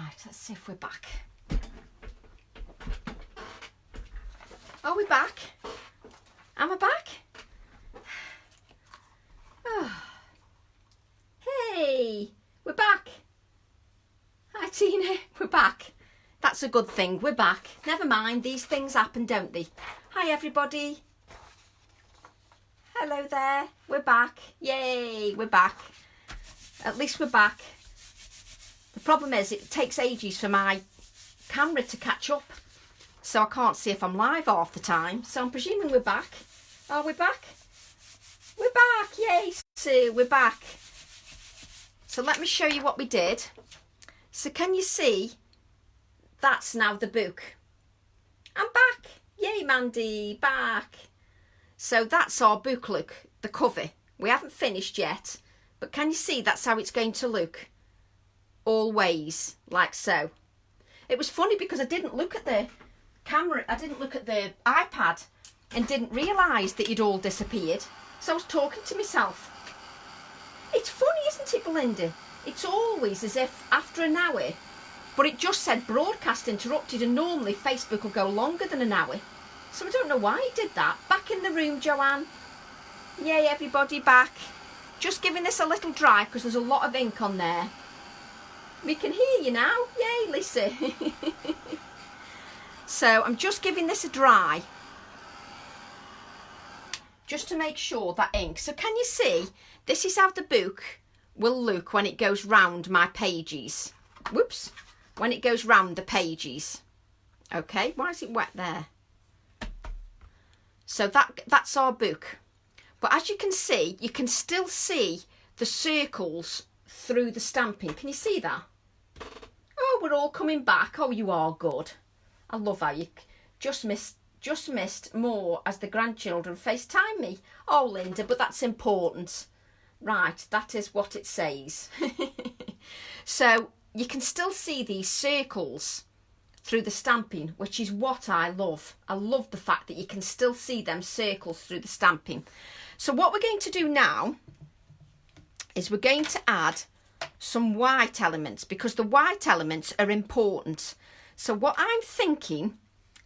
Right, let's see if we're back. Are we back? Am I back? Oh. Hey, we're back. Hi Tina, we're back. That's a good thing, we're back. Never mind, these things happen, don't they? Hi everybody. Hello there, we're back. Yay, we're back. At least we're back. The problem is it takes ages for my camera to catch up, so I can't see if I'm live half the time. So I'm presuming we're back. Are we back? We're back, yay Sue, we're back. So let me show you what we did. So can you see, that's now the book. I'm back, yay Mandy, back. So that's our book look, the cover. We haven't finished yet, but can you see that's how it's going to look? Always, like so. It was funny because I didn't look at the camera, I didn't look at the iPad and didn't realise that you'd all disappeared. So I was talking to myself. It's funny, isn't it, Belinda? It's always as if after an hour, but it just said broadcast interrupted, and normally Facebook will go longer than an hour. So I don't know why it did that. Back in the room, Joanne. Yay, everybody back. Just giving this a little dry because there's a lot of ink on there. We can hear you now. Yay, Lisa. So I'm just giving this a dry, just to make sure that ink. So can you see, this is how the book will look when it goes round my pages. Whoops. When it goes round the pages. Okay, why is it wet there? So that's our book. But as you can see, you can still see the circles through the stamping. Can you see that? Oh, we're all coming back. Oh, you are good. I love how you just missed more as the grandchildren FaceTime me. Oh, Linda, but that's important. Right, that is what it says. So you can still see these circles through the stamping, which is what I love. I love the fact that you can still see them circles through the stamping. So what we're going to do now is we're going to add some white elements, because the white elements are important. So what I'm thinking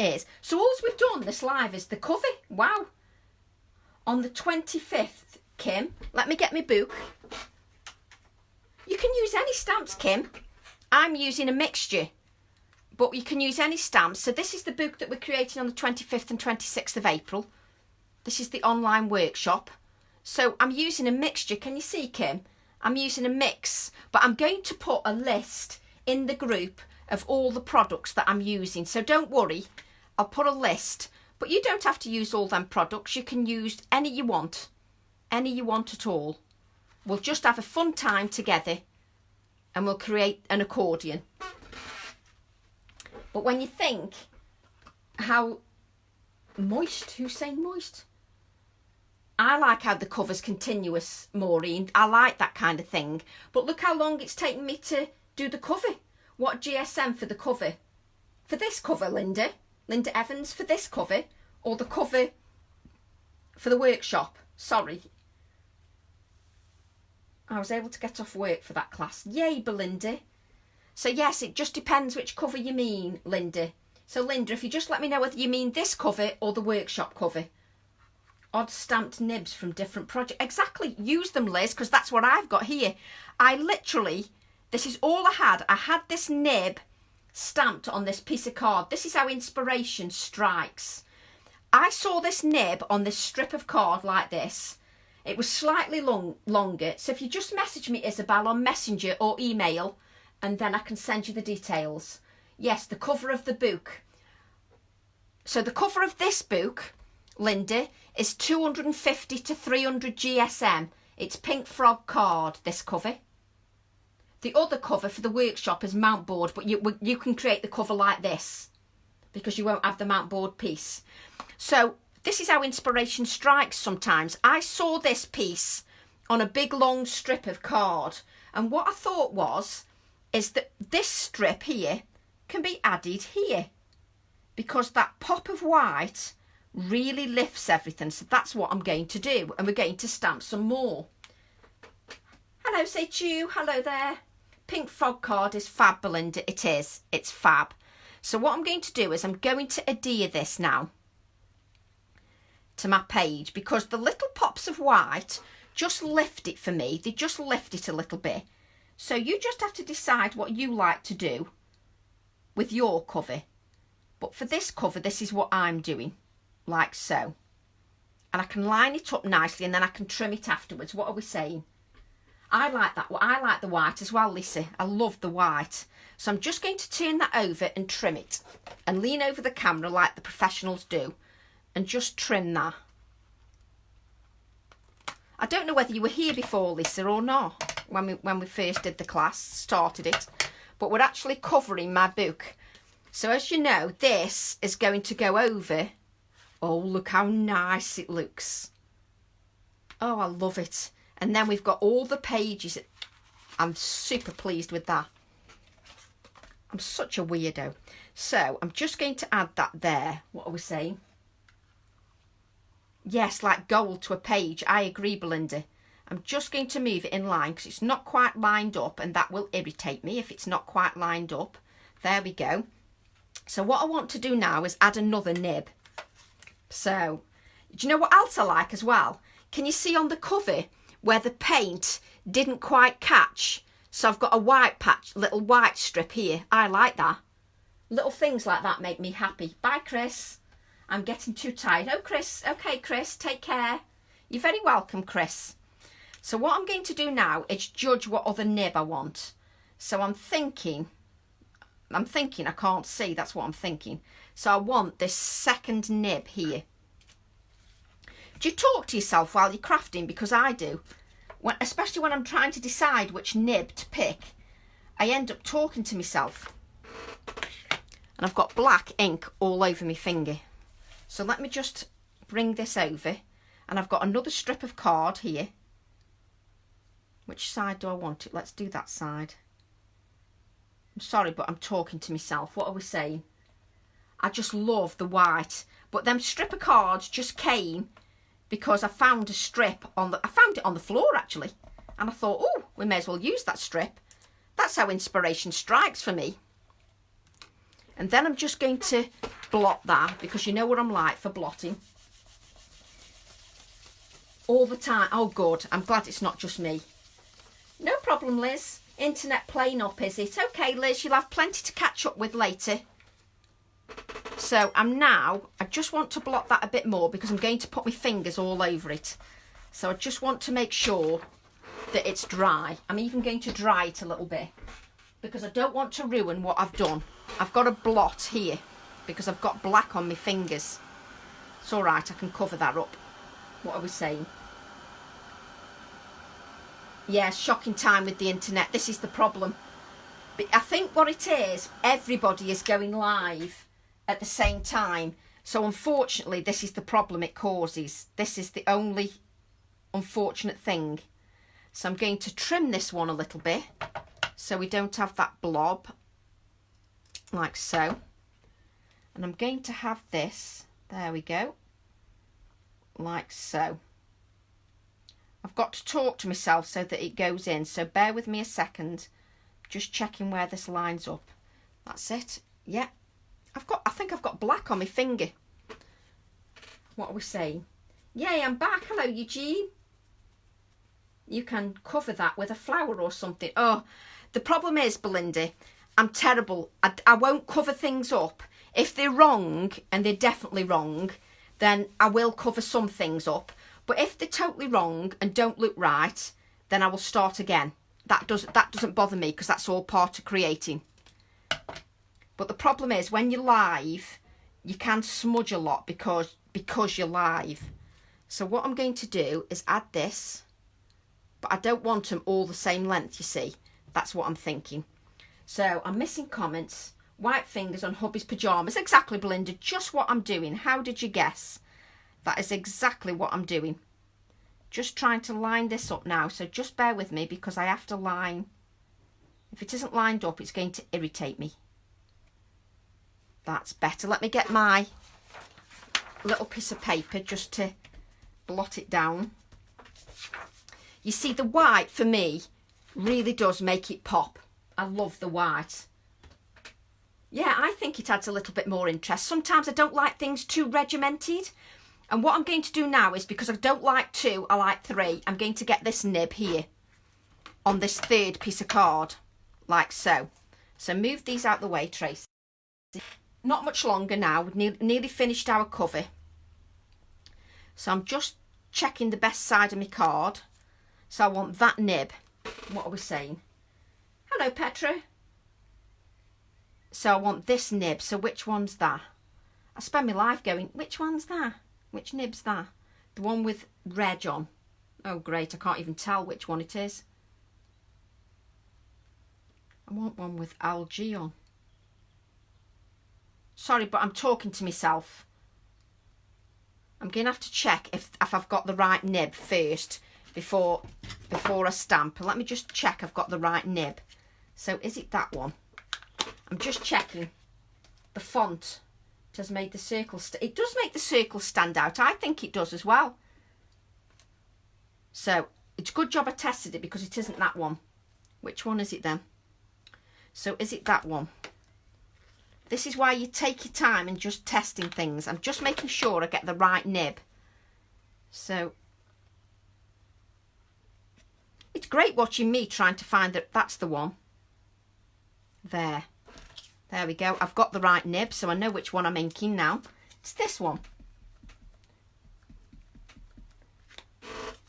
is, so all we've done this live is the cover. Wow. On the 25th, Kim, let me get my book. You can use any stamps, Kim. I'm using a mixture, but you can use any stamps. So this is the book that we're creating on the 25th and 26th of April. This is the online workshop. So I'm using a mixture. Can you see, Kim? I'm using a mix, but I'm going to put a list in the group of all the products that I'm using. So don't worry, I'll put a list, but you don't have to use all them products. You can use any you want at all. We'll just have a fun time together and we'll create an accordion. But when you think how moist, who's saying moist? I like how the cover's continuous, Maureen. I like that kind of thing. But look how long it's taken me to do the cover. What GSM for the cover? For this cover, Linda? Linda Evans, for this cover? Or the cover for the workshop? Sorry. I was able to get off work for that class. Yay, Belinda. So yes, it just depends which cover you mean, Linda. So Linda, if you just let me know whether you mean this cover or the workshop cover. Odd stamped nibs from different projects. Exactly, use them, Liz, because that's what I've got here. I literally, this is all I had. I had this nib stamped on this piece of card. This is how inspiration strikes. I saw this nib on this strip of card like this. It was slightly longer. So if you just message me, Isabel, on Messenger or email, and then I can send you the details. Yes, the cover of the book. So the cover of this book, Linda, is 250 to 300 GSM. It's Pink Frog card, this cover. The other cover for the workshop is mount board, but you can create the cover like this because you won't have the mount board piece. So this is how inspiration strikes sometimes. I saw this piece on a big long strip of card, and what I thought is that this strip here can be added here because that pop of white really lifts everything. So that's what I'm going to do, and we're going to stamp some more. Hello, say chew. Hello there. pink frog card is fab, Belinda. It is. It's fab. So what I'm going to do is I'm going to adhere this now to my page, because the little pops of white just lift it for me. They just lift it a little bit. So you just have to decide what you like to do with your cover. But for this cover, this is what I'm doing, like so. And I can line it up nicely and then I can trim it afterwards. What are we saying? I like that. I like the white as well, Lisa. I love the white. So I'm just going to turn that over and trim it. And lean over the camera like the professionals do. And just trim that. I don't know whether you were here before, Lisa, or not. When we first did the class, started it. But we're actually covering my book. So as you know, this is going to go over. Oh, look how nice it looks. Oh, I love it. And then we've got all the pages. I'm super pleased with that. I'm such a weirdo. So I'm just going to add that there. What are we saying? Yes, like gold to a page. I agree, Belinda. I'm just going to move it in line because it's not quite lined up, and that will irritate me if it's not quite lined up. There we go. So what I want to do now is add another nib. So, do you know what else I like as well? Can you see on the cover where the paint didn't quite catch? So I've got a white patch, little white strip here. I like that. Little things like that make me happy. Bye, Chris. I'm getting too tired. Oh, Chris. Okay, Chris, take care. You're very welcome, Chris. So what I'm going to do now is judge what other nib I want. So I'm thinking, I can't see, that's what I'm thinking. So I want this second nib here. Do you talk to yourself while you're crafting? Because I do. Especially when I'm trying to decide which nib to pick, I end up talking to myself. And I've got black ink all over my finger. So let me just bring this over. And I've got another strip of card here. Which side do I want it? Let's do that side. I'm sorry, but I'm talking to myself. What are we saying? I just love the white. But them strip of cards just came because I found a strip on I found it on the floor actually. And I thought, oh, we may as well use that strip. That's how inspiration strikes for me. And then I'm just going to blot that, because you know what I'm like for blotting. All the time. Oh, good. I'm glad it's not just me. No problem, Liz. Internet playing up, is it? Okay, Liz, you'll have plenty to catch up with later. So I just want to blot that a bit more because I'm going to put my fingers all over it. So I just want to make sure that it's dry. I'm even going to dry it a little bit because I don't want to ruin what I've done. I've got a blot here because I've got black on my fingers. It's all right, I can cover that up. What are we saying? Yeah, shocking time with the internet. This is the problem. But I think what it is, everybody is going live at the same time. So unfortunately, this is the problem it causes. This is the only unfortunate thing. So I'm going to trim this one a little bit so we don't have that blob, like so. And I'm going to have this, there we go, like so. I've got to talk to myself so that it goes in, so bear with me a second. Just checking where this lines up. That's it. Yeah. I think I've got black on my finger. What are we saying? Yay, I'm back. Hello, Eugene. You can cover that with a flower or something. Oh, the problem is, Belinda, I'm terrible. I won't cover things up. If they're wrong, and they're definitely wrong, then I will cover some things up. But if they're totally wrong and don't look right, then I will start again. That doesn't bother me because that's all part of creating. But the problem is when you're live, you can smudge a lot because you're live. So what I'm going to do is add this, but I don't want them all the same length, you see. That's what I'm thinking. So I'm missing comments. White fingers on hubby's pyjamas. Exactly, Belinda. Just what I'm doing. How did you guess? That is exactly what I'm doing. Just trying to line this up now. So just bear with me because I have to line. If it isn't lined up, it's going to irritate me. That's better. Let me get my little piece of paper just to blot it down. You see, the white for me really does make it pop. I love the white. Yeah, I think it adds a little bit more interest. Sometimes I don't like things too regimented. And what I'm going to do now is, because I don't like 2, I like 3, I'm going to get this nib here on this 3rd piece of card, like so. So move these out the way, Tracy. Not much longer now. We've nearly finished our cover. So I'm just checking the best side of my card. So I want that nib. What are we saying? Hello, Petra. So I want this nib. So which one's that? I spend my life going, which one's that? Which nib's that? The one with reg on. Oh, great. I can't even tell which one it is. I want one with algae on. Sorry, but I'm talking to myself. I'm going to have to check if I've got the right nib first before I stamp. Let me just check I've got the right nib. So is it that one? I'm just checking. The font has made the circle. It does make the circle stand out. I think it does as well. So it's a good job I tested it, because it isn't that one. Which one is it then? So is it that one? This is why you take your time and just testing things. I'm just making sure I get the right nib. So it's great watching me trying to find that that's the one. There we go. I've got the right nib, so I know which one I'm inking now. It's this one.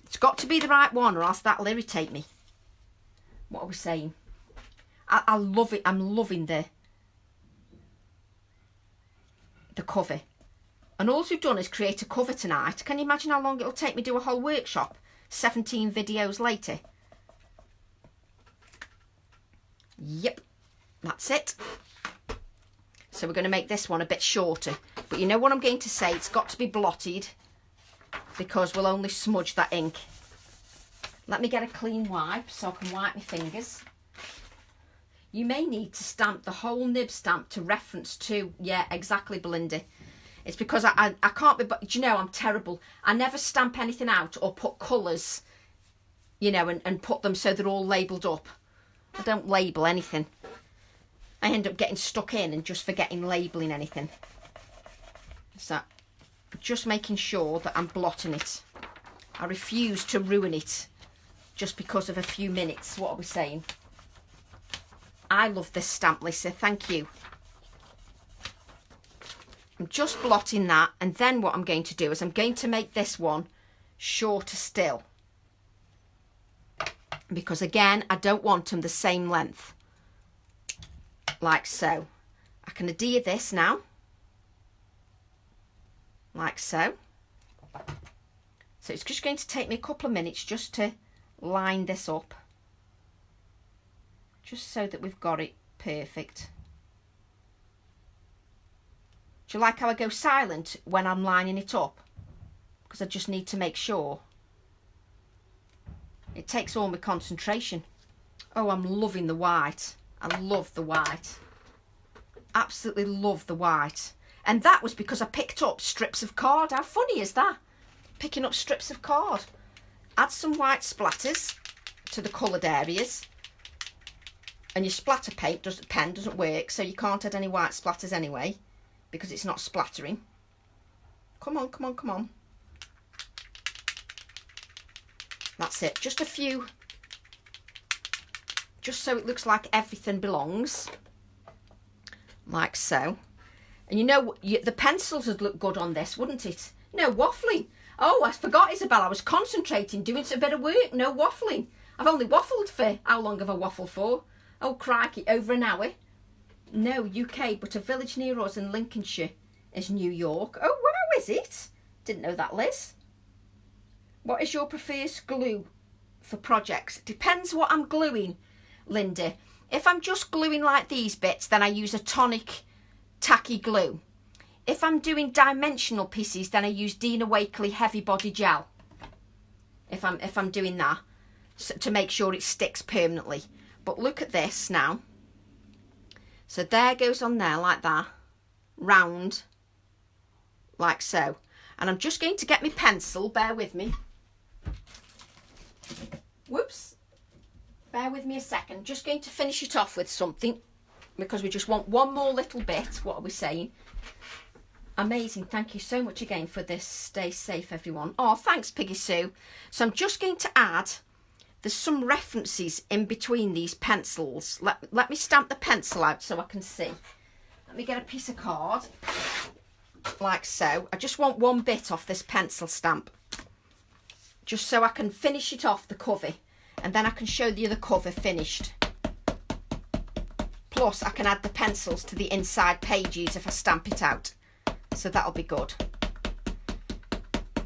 It's got to be the right one, or else that'll irritate me. What are we saying? I love it. I'm loving the cover. And all we've done is create a cover tonight. Can you imagine how long it'll take me to do a whole workshop? 17 videos later. Yep, that's it. So we're going to make this one a bit shorter. But you know what I'm going to say? It's got to be blotted, because we'll only smudge that ink. Let me get a clean wipe so I can wipe my fingers. You may need to stamp the whole nib stamp to reference to. Yeah, exactly, Belinda. It's because I can't be, but you know, I'm terrible. I never stamp anything out or put colours, you know, and put them so they're all labelled up. I don't label anything. I end up getting stuck in and just forgetting labelling anything. So just making sure that I'm blotting it. I refuse to ruin it just because of a few minutes. What are we saying? I love this stamp, Lisa. Thank you. I'm just blotting that, and then what I'm going to do is I'm going to make this one shorter still, because again, I don't want them the same length, like so. I can adhere this now, like so. So it's just going to take me a couple of minutes just to line this up, just so that we've got it perfect. Do you like how I go silent when I'm lining it up? Because I just need to make sure. It takes all my concentration. Oh, I'm loving the white. I love the white. Absolutely love the white. And that was because I picked up strips of card. How funny is that? Picking up strips of card. Add some white splatters to the coloured areas. And your splatter pen doesn't work, so you can't add any white splatters anyway, because it's not splattering. Come on, come on, come on. That's it. Just a few, just so it looks like everything belongs, like so. And you know, the pencils would look good on this, wouldn't it? No waffling. Oh, I forgot, Isabel. I was concentrating, doing a bit of work. No waffling. I've only waffled for, how long have I waffled for? Oh, crikey, over an hour. No, UK, but a village near us in Lincolnshire is New York. Oh, wow, is it? Didn't know that, Liz. What is your preferred glue for projects? Depends what I'm gluing, Linda. If I'm just gluing like these bits, then I use a tonic tacky glue. If I'm doing dimensional pieces, then I use Dina Wakley heavy body gel. If I'm doing that, so, to make sure it sticks permanently. But look at this now. So there goes on there like that, round, like so. And I'm just going to get my pencil, bear with me. Whoops, bear bear with me a second. Just going to finish it off with something because we just want one more little bit. What are we saying? Amazing. Thank you so much again for this. Stay safe, everyone. Oh, thanks, Piggy Sue. So I'm just going to add, there's some references in between these pencils. Let me stamp the pencil out so I can see. Let me get a piece of card, like so. I just want one bit off this pencil stamp, just so I can finish it off the cover, and then I can show the other cover finished. Plus, I can add the pencils to the inside pages if I stamp it out. So that'll be good.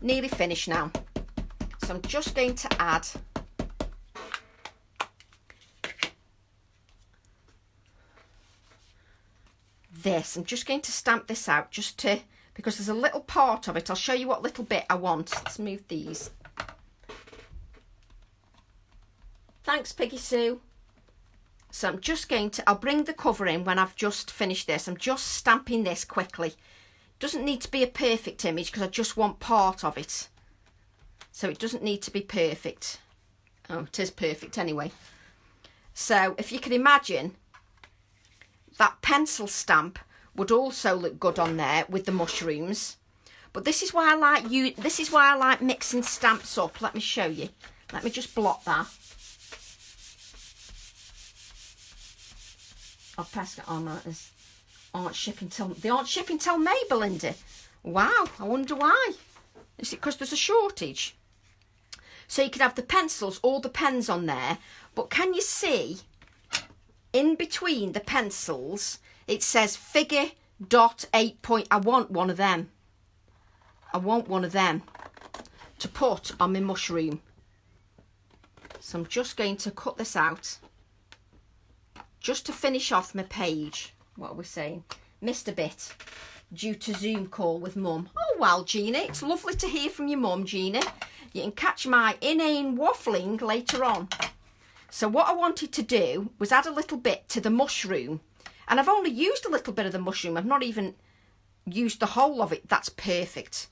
Nearly finished now. So I'm just going to add this. I'm just going to stamp this out just to, because there's a little part of it. I'll show you what little bit I want. Let's move these. Thanks, Piggy Sue. So I'm just going to, I'll bring the cover in when I've just finished this. I'm just stamping this quickly. Doesn't need to be a perfect image because I just want part of it. So it doesn't need to be perfect. Oh, it is perfect anyway. So if you can imagine, that pencil stamp would also look good on there with the mushrooms. But this is why I like mixing stamps up. Let me show you. Let me just blot that. I'll pass it on. They aren't shipping till May, Belinda. Wow, I wonder why. Is it because there's a shortage? So you could have the pencils, all the pens on there, but can you see in between the pencils it says figure dot 8 point. I want one of them. I want one of them to put on my mushroom. So I'm just going to cut this out just to finish off my page. What are we saying? Missed a bit due to Zoom call with Mum. Oh, well, Gina, it's lovely to hear from your Mum, Gina. You can catch my inane waffling later on. So what I wanted to do was add a little bit to the mushroom. And I've only used a little bit of the mushroom. I've not even used the whole of it. That's perfect.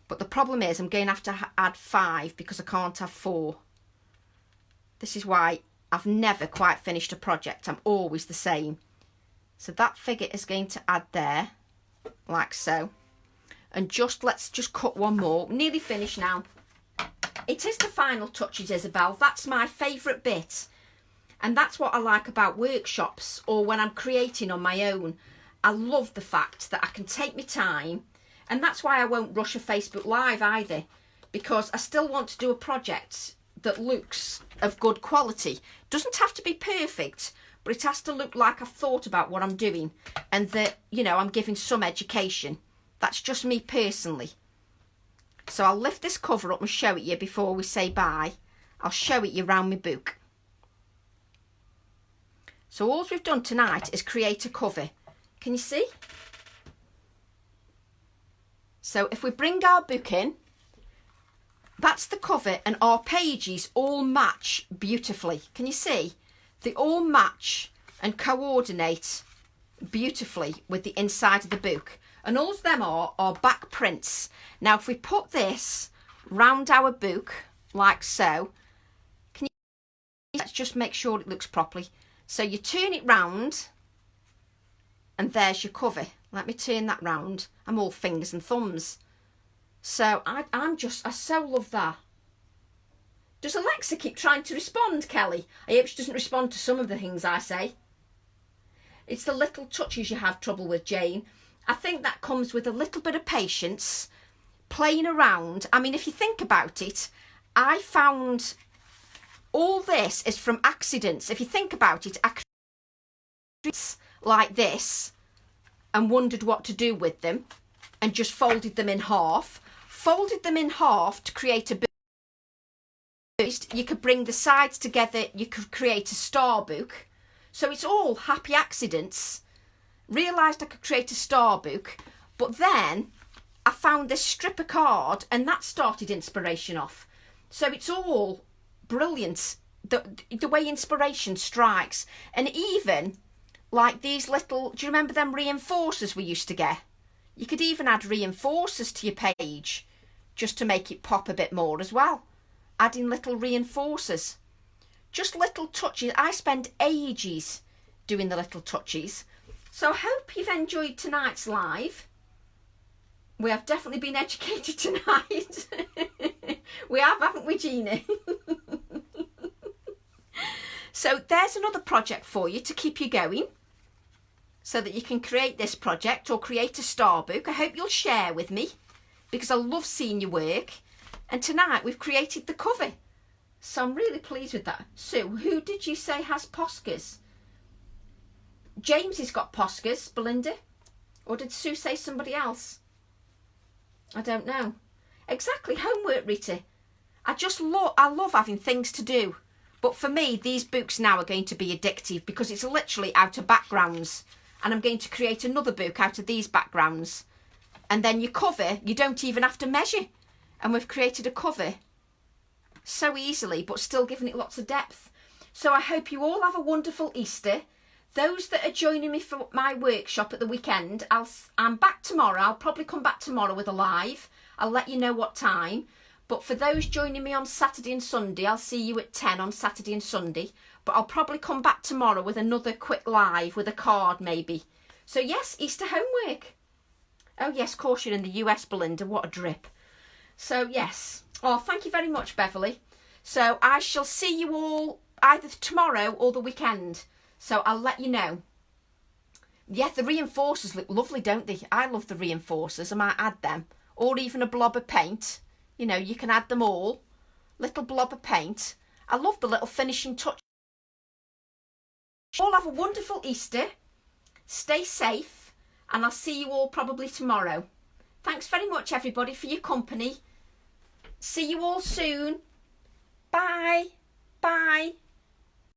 But the problem is I'm going to have to add 5 because I can't have 4. This is why I've never quite finished a project. I'm always the same. So that figure is going to add there, like so. And let's just cut one more. Nearly finished now. It is the final touches, Isabel. That's my favourite bit. And that's what I like about workshops or when I'm creating on my own. I love the fact that I can take my time. And that's why I won't rush a Facebook Live either. Because I still want to do a project that looks of good quality. Doesn't have to be perfect, but it has to look like I've thought about what I'm doing and that, you know, I'm giving some education. That's just me personally. So I'll lift this cover up and show it you before we say bye. I'll show it you round my book. So all we've done tonight is create a cover. Can you see? So if we bring our book in, that's the cover and our pages all match beautifully. Can you see? They all match and coordinate beautifully with the inside of the book. And all of them are back prints. Now, if we put this round our book, like so, can you, let's just make sure it looks properly. So you turn it round, and there's your cover. Let me turn that round. I'm all fingers and thumbs. So I so love that. Does Alexa keep trying to respond, Kelly? I hope she doesn't respond to some of the things I say. It's the little touches you have trouble with, Jane. I think that comes with a little bit of patience, playing around. I mean, if you think about it, I found all this is from accidents. If you think about it, I created like this and wondered what to do with them and just folded them in half. Folded them in half to create a book. You could bring the sides together, you could create a star book. So it's all happy accidents. Realised I could create a star book, but then I found this strip of card and that started inspiration off. So it's all brilliant, the way inspiration strikes. And even like these little, do you remember them reinforcers we used to get? You could even add reinforcers to your page just to make it pop a bit more as well. Adding little reinforcers just little touches. I spend ages doing the little touches. So I hope you've enjoyed tonight's live. We have definitely been educated tonight. We have, haven't we, Jeannie? So there's another project for you to keep you going, so that you can create this project or create a star book. I hope you'll share with me, because I love seeing your work. And tonight we've created the cover. So I'm really pleased with that. Sue, who did you say has Poscas? James has got Poscas, Belinda. Or did Sue say somebody else? I don't know. Exactly, homework, Rita. I love having things to do. But for me, these books now are going to be addictive, because it's literally out of backgrounds. And I'm going to create another book out of these backgrounds. And then your cover, you don't even have to measure. And we've created a cover so easily, but still giving it lots of depth. So I hope you all have a wonderful Easter. Those that are joining me for my workshop at the weekend, I'm back tomorrow. I'll probably come back tomorrow with a live. I'll let you know what time. But for those joining me on Saturday and Sunday, I'll see you at 10 on Saturday and Sunday. But I'll probably come back tomorrow with another quick live with a card maybe. So yes, Easter homework. Oh yes, of course you're in the US, Belinda. What a drip. So yes. Oh, thank you very much, Beverly. So I shall see you all either tomorrow or the weekend. So I'll let you know. Yeah, the reinforcers look lovely, don't they? I love the reinforcers. I might add them. Or even a blob of paint. You know, you can add them all. Little blob of paint. I love the little finishing touch. All have a wonderful Easter. Stay safe. And I'll see you all probably tomorrow. Thanks very much, everybody, for your company. See you all soon. Bye. Bye.